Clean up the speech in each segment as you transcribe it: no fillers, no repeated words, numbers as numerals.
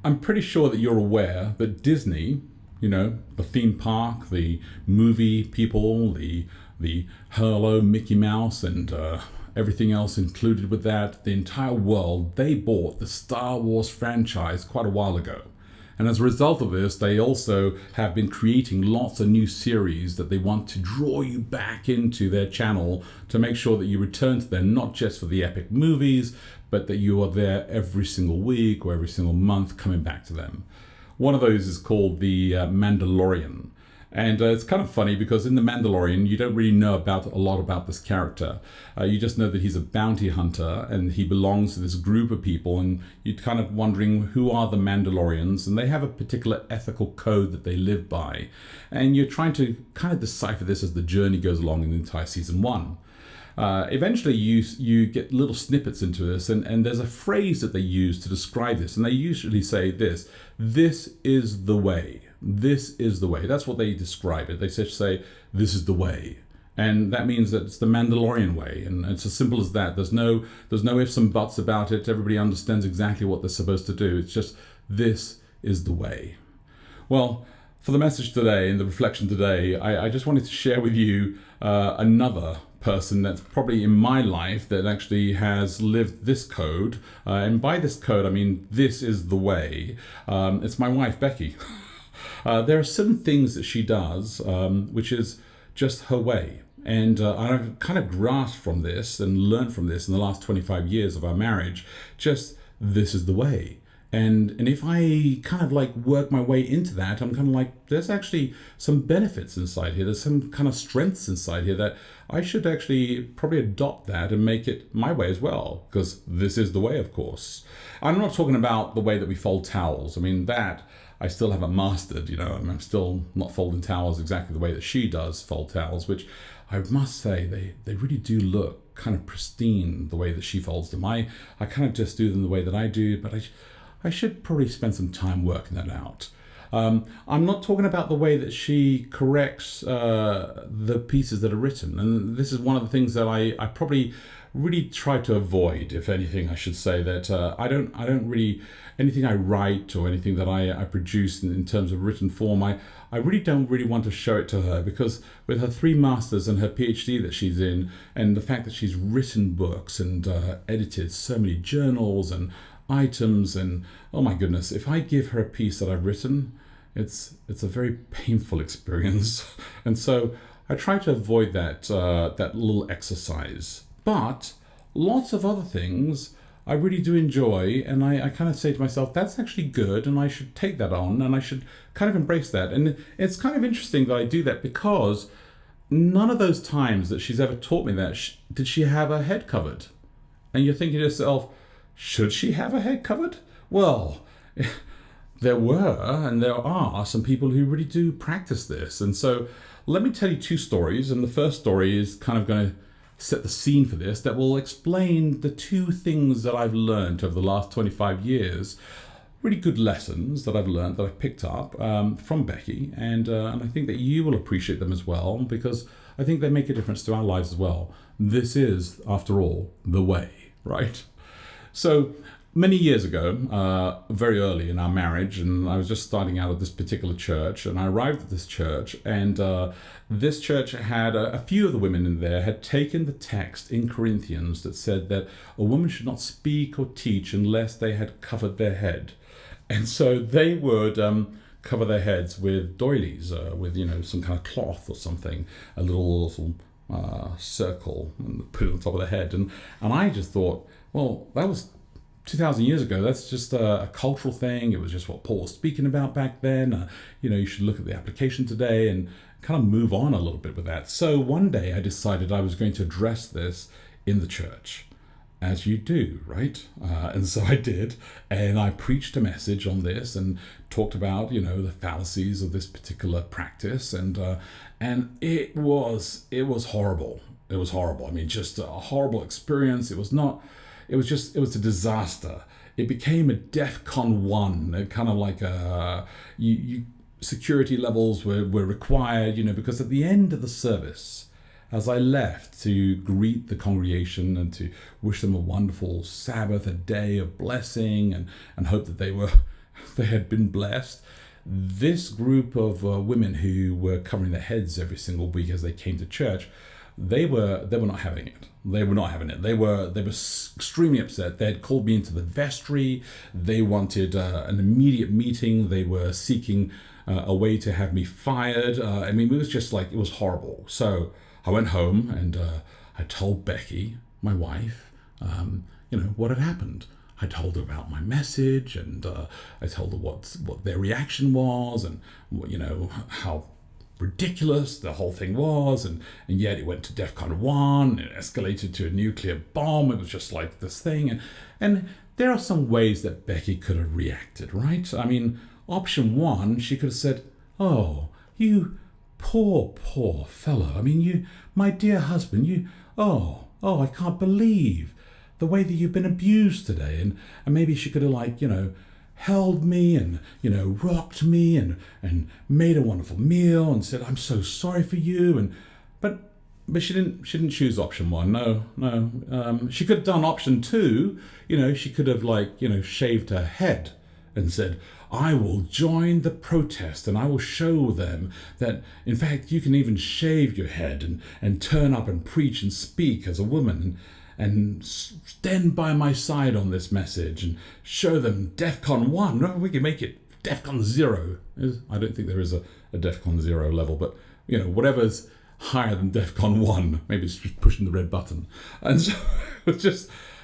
I'm pretty sure that you're aware that Disney, the theme park, the movie people, the Hello Mickey Mouse, and everything else included with that, the entire world, they bought the Star Wars franchise quite a while ago. And as a result of this, they also have been creating lots of new series that they want to draw you back into their channel to make sure that you return to them, not just for the epic movies, but that you are there every single week or every single month coming back to them. One of those is called The Mandalorian. And it's kind of funny because in The Mandalorian, you don't really know a lot about this character. You just know that he's a bounty hunter and he belongs to this group of people, and you're kind of wondering who are the Mandalorians, and they have a particular ethical code that they live by. And you're trying to kind of decipher this as the journey goes along in the entire season one. Eventually you get little snippets into this, and there's a phrase that they use to describe this, and they usually say this is the way. This is the way. That's what they describe it. They say, this is the way. And that means that it's the Mandalorian way. And it's as simple as that. There's no ifs and buts about it. Everybody understands exactly what they're supposed to do. It's just, this is the way. Well, for the message today and the reflection today, I just wanted to share with you another person that's probably in my life that actually has lived this code. And by this code, I mean, this is the way. It's my wife, Becky. There are certain things that she does, which is just her way. And I've kind of grasped from this and learned from this in the last 25 years of our marriage, just this is the way. And if I kind of like work my way into that, I'm kind of like, there's actually some benefits inside here. There's some kind of strengths inside here that I should actually probably adopt that and make it my way as well, because this is the way, of course. I'm not talking about the way that we fold towels. I mean, that I still haven't mastered, I'm still not folding towels exactly the way that she does fold towels, which I must say, they really do look kind of pristine the way that she folds them. I kind of just do them the way that I do, but I should probably spend some time working that out. I'm not talking about the way that she corrects the pieces that are written. And this is one of the things that I probably really try to avoid, if anything, I should say, that I don't really, anything I write or anything that I produce in terms of written form, I really don't really want to show it to her, because with her 3 masters and her PhD that she's in, and the fact that she's written books and edited so many journals and items, and oh my goodness, if I give her a piece that I've written, it's a very painful experience. And so I try to avoid that little exercise. But lots of other things I really do enjoy, and I kind of say to myself, that's actually good, and I should take that on, and I should kind of embrace that. And it's kind of interesting that I do that, because none of those times that she's ever taught me that did she have her head covered. And you're thinking to yourself, should she have her head covered? Well, there were and there are some people who really do practice this. And so let me tell you 2 stories. And the first story is kind of going to set the scene for this, that will explain the 2 things that I've learned over the last 25 years. Really good lessons that I've learned, that I've picked up from Becky. And I think that you will appreciate them as well, because I think they make a difference to our lives as well. This is, after all, the way, right? So many years ago, very early in our marriage, and I was just starting out at this particular church, and I arrived at this church, and this church had a few of the women in there had taken the text in Corinthians that said that a woman should not speak or teach unless they had covered their head. And so they would cover their heads with doilies, with some kind of cloth or something, a little circle, and put it on top of the head. And I just thought, well, that was 2,000 years ago. That's just a cultural thing. It was just what Paul was speaking about back then. You should look at the application today and kind of move on a little bit with that. So one day I decided I was going to address this in the church, as you do, right? And so I did, and I preached a message on this and talked about, the fallacies of this particular practice, and it was horrible. It was horrible. I mean, just a horrible experience. It was a disaster. It became a DEFCON 1, kind of like security levels were required, because at the end of the service, as I left to greet the congregation and to wish them a wonderful Sabbath, a day of blessing, and hope that they were they had been blessed. This group of women who were covering their heads every single week as they came to church, they were not having it. They were not having it. They were extremely upset. They had called me into the vestry. They wanted an immediate meeting. They were seeking a way to have me fired. I mean, it was just like, it was horrible. So I went home and I told Becky, my wife, what had happened. I told her about my message, and I told her what their reaction was, and how ridiculous the whole thing was, and yet it went to DEFCON 1, it escalated to a nuclear bomb. It was just like this thing, and there are some ways that Becky could have reacted, right? I mean, option one, she could have said, "Oh, you poor fellow. I mean, my dear husband, oh, I can't believe the way that you've been abused today." And maybe she could have held me and, rocked me and made a wonderful meal and said, "I'm so sorry for you." But she didn't choose option one. No. She could have done option two. She could have shaved her head and said, "I will join the protest and I will show them that, in fact, you can even shave your head and turn up and preach and speak as a woman and stand by my side on this message and show them DEFCON 1. No, we can make it DEFCON 0. I don't think there is a DEFCON 0 level, but whatever's higher than DEFCON 1, maybe it's just pushing the red button." And so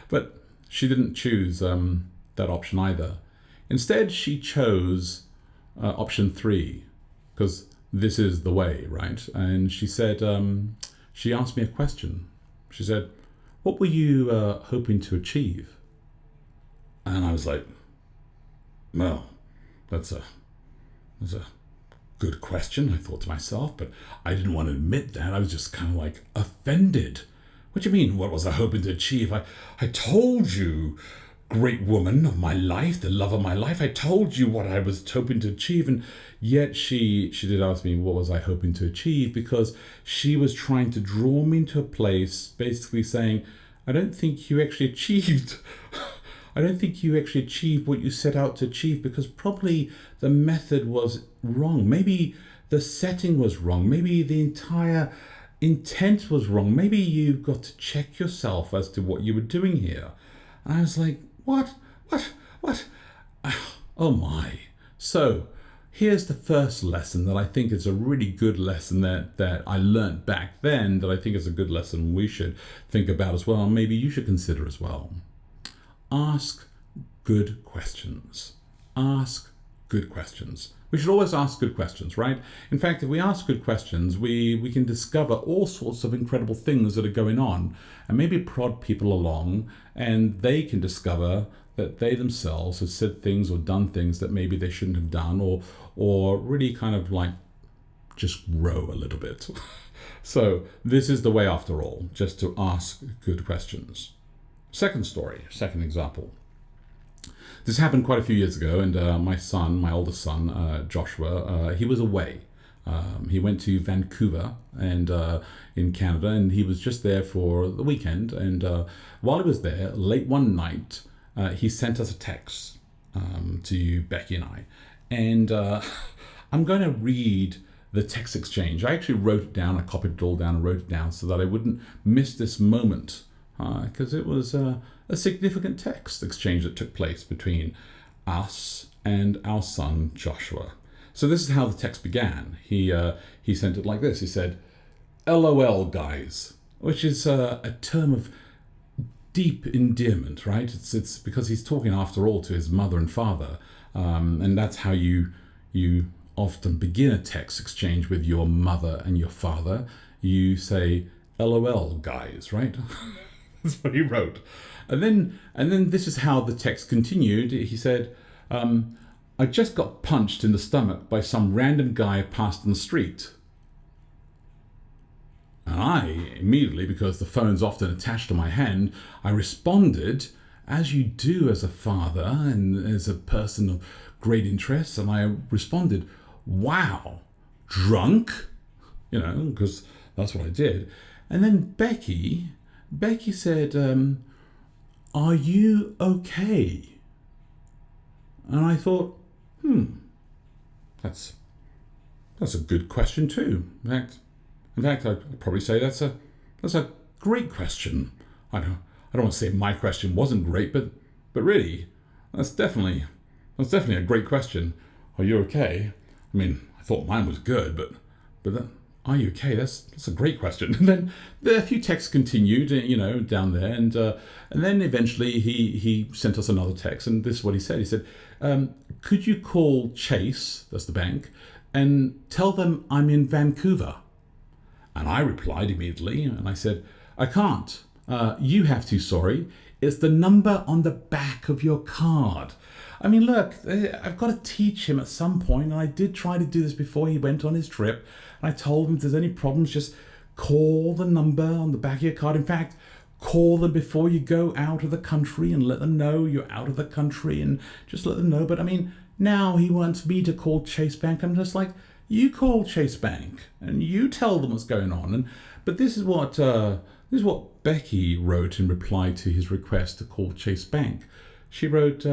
but she didn't choose that option either. Instead, she chose option 3, because this is the way, right? And she said, she asked me a question. She said, "What were you hoping to achieve?" And I was like, well, that's a good question, I thought to myself, but I didn't want to admit that. I was just kind of offended. "What do you mean, what was I hoping to achieve? I told you, great woman of my life, the love of my life, I told you what I was hoping to achieve." And yet she did ask me what was I hoping to achieve, because she was trying to draw me into a place basically saying, "I don't think you actually achieved I don't think you actually achieved what you set out to achieve, because probably the method was wrong. Maybe the setting was wrong. Maybe the entire intent was wrong. Maybe you've got to check yourself as to what you were doing here." And I was like, What? Oh my. So here's the first lesson that I think is a really good lesson that I learned back then, that I think is a good lesson we should think about as well, and maybe you should consider as well. Ask good questions. Ask good questions. We should always ask good questions, right? In fact, if we ask good questions, we can discover all sorts of incredible things that are going on, and maybe prod people along, and they can discover that they themselves have said things or done things that maybe they shouldn't have done, or really kind of just grow a little bit. So this is the way after all, just to ask good questions. Second example. This happened quite a few years ago, and my oldest son, Joshua, he was away. He went to Vancouver and in Canada, and he was just there for the weekend. And while he was there, late one night, he sent us a text to Becky and I. And I'm going to read the text exchange. I actually wrote it down, I copied it all down and wrote it down so that I wouldn't miss this moment, because it was a significant text exchange that took place between us and our son Joshua. So this is how the text began. He sent it like this. He said, "LOL, guys," which is a term of deep endearment, right? It's because he's talking after all to his mother and father, and that's how you often begin a text exchange with your mother and your father. You say, "LOL, guys," right? That's what he wrote. And then this is how the text continued. He said, "I just got punched in the stomach by some random guy passed on the street." And I immediately, because the phone's often attached to my hand, I responded, as you do as a father and as a person of great interest, and I responded, "Wow, drunk?" Because that's what I did. And then Becky said, "Are you okay?" And I thought, That's a good question too. In fact, I'd probably say that's a great question. I don't want to say my question wasn't great, but really, that's definitely a great question. Are you okay? I mean, I thought mine was good, but are you okay? That's a great question. And then a few texts continued, down there, and then eventually he sent us another text, and this is what he said. He said, "Could you call Chase, that's the bank, and tell them I'm in Vancouver?" And I replied immediately, and I said, "I can't. You have to, sorry. It's the number on the back of your card." I mean, look, I've got to teach him at some point, and I did try to do this before he went on his trip. And I told him if there's any problems, just call the number on the back of your card. In fact, call them before you go out of the country and let them know you're out of the country and just let them know. But I mean, now he wants me to call Chase Bank. I'm just like, you call Chase Bank and you tell them what's going on. But this is what Becky wrote in reply to his request to call Chase Bank. She wrote,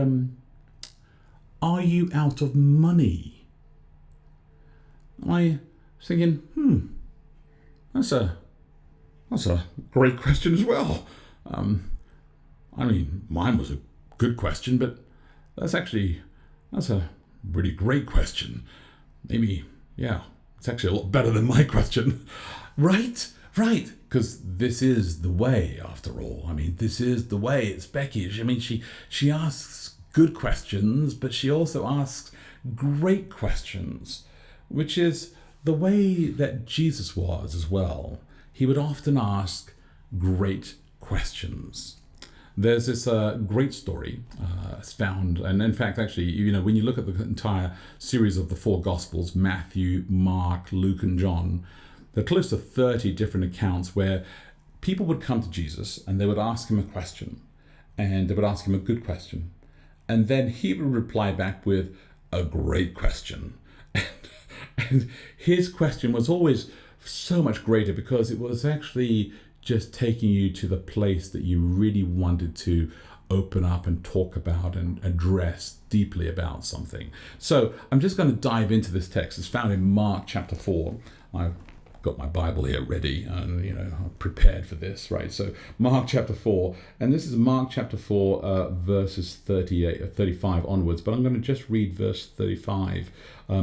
"Are you out of money?" I was thinking, that's a great question as well. I mean, mine was a good question, but that's a really great question. Maybe, yeah, it's actually a lot better than my question. Right, because this is the way, after all. I mean, this is the way. It's Becky. I mean, she asks good questions, but she also asks great questions, which is the way that Jesus was as well. He would often ask great questions. There's this great story it's found, and in fact, actually, when you look at the entire series of the four Gospels, Matthew, Mark, Luke, and John, there are close to 30 different accounts where people would come to Jesus and they would ask him a question, and they would ask him a good question. And then he would reply back with a great question. And his question was always so much greater because it was actually just taking you to the place that you really wanted to open up and talk about and address deeply about something. So I'm just going to dive into this text. It's found in Mark chapter 4. I've got my Bible here ready and I'm prepared for this, right? So Mark chapter 4, and this is Mark chapter 4 verses 35 onwards, but I'm going to just read verse 35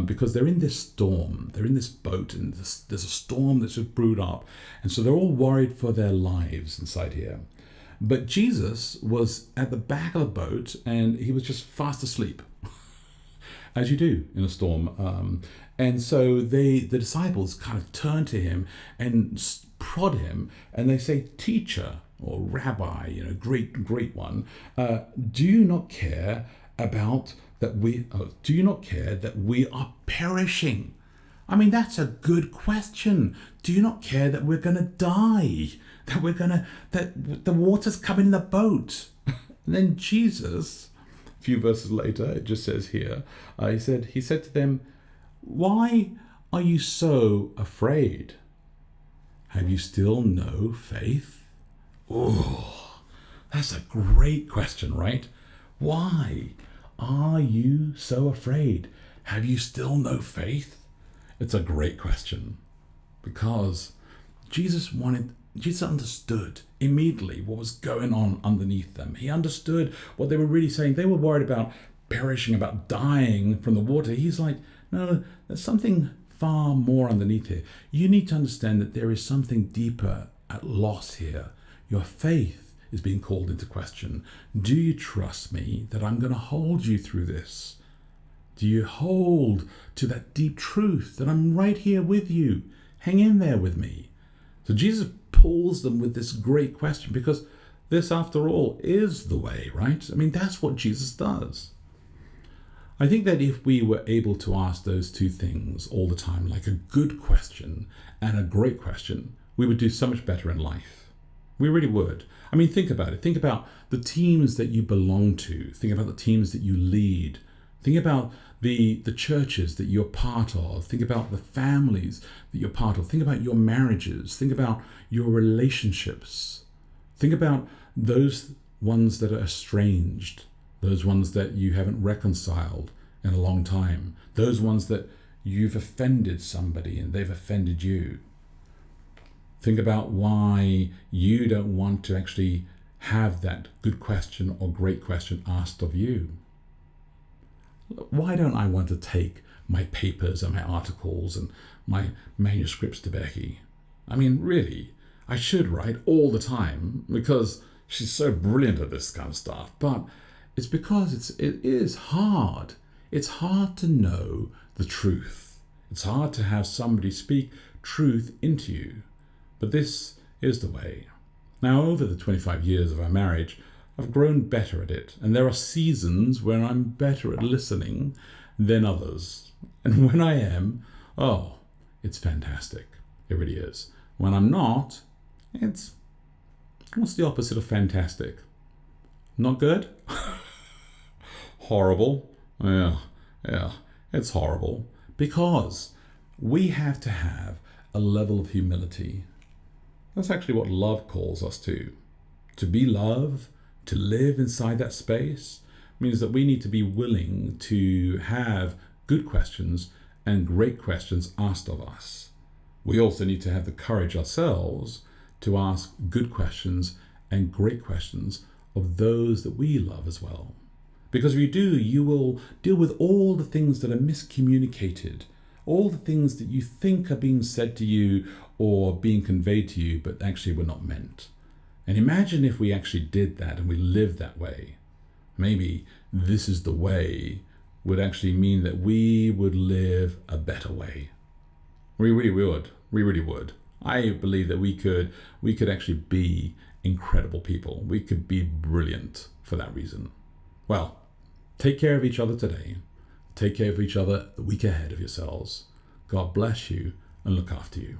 because they're in this storm, they're in this boat, and there's a storm that's just brewed up, and so they're all worried for their lives inside here. But Jesus was at the back of the boat and he was just fast asleep, as you do in a storm. And so the disciples kind of turn to him and prod him, and they say, "Teacher," or "Rabbi," great one, do you not care that we are perishing? I mean, that's a good question. Do you not care that we're going to die? That the water's coming in the boat? And then Jesus, a few verses later, it just says here, he said to them, "Why are you so afraid? Have you still no faith?" Oh, that's a great question, right? Why are you so afraid? Have you still no faith? It's a great question because Jesus understood immediately what was going on underneath them. He understood what they were really saying. They were worried about perishing, about dying from the water. He's like, no, there's something far more underneath here. You need to understand that there is something deeper at loss here. Your faith is being called into question. Do you trust me that I'm going to hold you through this? Do you hold to that deep truth that I'm right here with you? Hang in there with me. So Jesus pulls them with this great question because this, after all, is the way, right? I mean, that's what Jesus does. I think that if we were able to ask those two things all the time, like a good question and a great question, we would do so much better in life. We really would. I mean, think about it. Think about the teams that you belong to. Think about the teams that you lead. Think about the churches that you're part of. Think about the families that you're part of. Think about your marriages. Think about your relationships. Think about those ones that are estranged, those ones that you haven't reconciled, in a long time. Those ones that you've offended somebody and they've offended you. Think about why you don't want to actually have that good question or great question asked of you. Why don't I want to take my papers and my articles and my manuscripts to Becky? I mean, really, I should write all the time because she's so brilliant at this kind of stuff. But it's because it is hard. It's hard to know the truth. It's hard to have somebody speak truth into you. But this is the way. Now, over the 25 years of our marriage, I've grown better at it. And there are seasons where I'm better at listening than others. And when I am, oh, it's fantastic. It really is. When I'm not, what's the opposite of fantastic? Not good? Horrible. Yeah, it's horrible. Because we have to have a level of humility. That's actually what love calls us to. To be love, to live inside that space, means that we need to be willing to have good questions and great questions asked of us. We also need to have the courage ourselves to ask good questions and great questions of those that we love as well. Because if you do, you will deal with all the things that are miscommunicated, all the things that you think are being said to you or being conveyed to you, but actually were not meant. And imagine if we actually did that and we lived that way. Maybe this is the way would actually mean that we would live a better way. We really would. We really would. I believe that we could actually be incredible people. We could be brilliant for that reason. Well, take care of each other today. Take care of each other the week ahead of yourselves. God bless you and look after you.